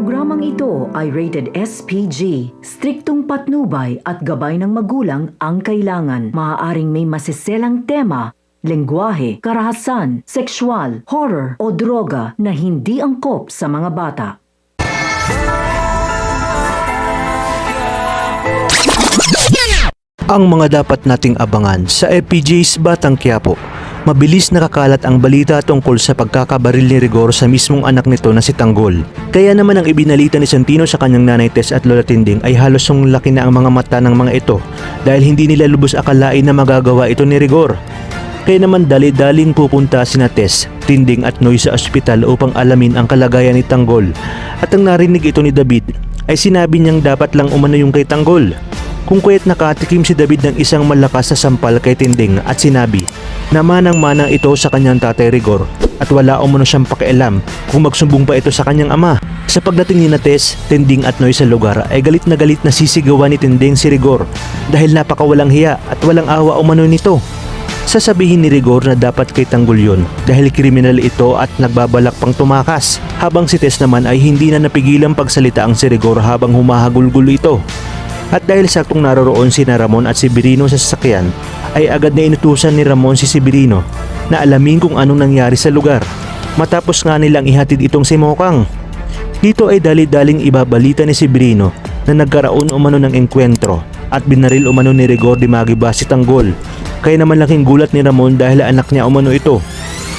Programang ito ay rated SPG. Striktong patnubay at gabay ng magulang ang kailangan. Maaaring may masiselang tema, lengguwahe, karahasan, sexual, horror o droga na hindi angkop sa mga bata. Ang mga dapat nating abangan sa FPJ's Batang Quiapo. Mabilis nakakalat ang balita tungkol sa pagkakabaril ni Rigor sa mismong anak nito na si Tanggol. Kaya naman ang ibinalita ni Santino sa kanyang nanay Tess at Lola Tinding ay halos laki na ang mga mata ng mga ito dahil hindi nila lubos akalain na magagawa ito ni Rigor. Kaya naman dali-daling pupunta sina Tess, Tinding at Noy sa ospital upang alamin ang kalagayan ni Tanggol. At ang narinig ito ni David ay sinabi niyang dapat lang umano yung kay Tanggol. Kung kaya't nakatikim si David ng isang malakas na sampal kay Tinding at sinabi na manang-manang ito sa kanyang tatay Rigor at wala umano siyang pakialam kung magsumbong pa ito sa kanyang ama. Sa pagdating ni na Tess, Tinding at Noy sa lugar ay galit na sisigawan ni Tinding si Rigor dahil napakawalang hiya at walang awa umano nito. Sasabihin ni Rigor na dapat kay Tanggol yun dahil kriminal ito at nagbabalak pang tumakas, habang si Tess naman ay hindi na napigilang pagsalita ang si Rigor habang humahagulgulo ito. At dahil saktong naroroon si Ramon at si Birino sa sasakyan, ay agad na inutusan ni Ramon si Birino na alamin kung anong nangyari sa lugar. Matapos nga nilang ihatid itong si Mokang. Dito ay dali-daling ibabalita ni si Birino na nagkaroon umano ng engkwentro at binaril umano ni Rigor di Magiba si Tanggol. Kaya naman laking gulat ni Ramon dahil anak niya umano ito.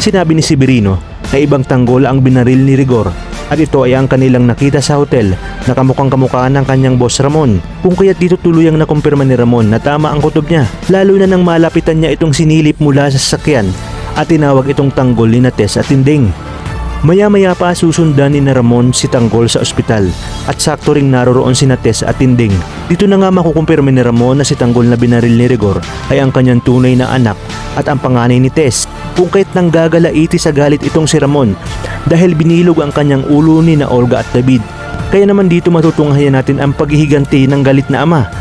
Sinabi ni si Birino na ibang Tanggol ang binaril ni Rigor at ito ay ang kanilang nakita sa hotel na kamukhang-kamukha ng kanyang boss Ramon. Kung kaya't dito tuluyang nakumpirma ni Ramon na tama ang kutob niya, lalo na nang malapitan niya itong sinilip mula sa sasakyan at tinawag itong Tanggol ni na Tess at Tinding. Maya-maya pa susundan ni Ramon si Tanggol sa ospital at sakto ring naroroon si na Tess at Tinding. Dito na nga makukumpirma ni Ramon na si Tanggol na binaril ni Rigor ay ang kanyang tunay na anak at ang panganay ni Tess. Kung kaya't nanggagalaiti sa galit itong si Ramon dahil binilog ang kanyang ulo ni na Olga at David. Kaya naman dito matutunghayan natin ang paghihiganti ng galit na ama.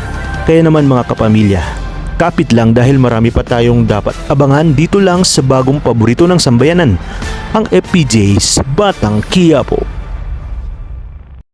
Kaya naman mga kapamilya, kapit lang dahil marami pa tayong dapat abangan dito lang sa bagong paborito ng sambayanan, ang FPJ's Batang Quiapo.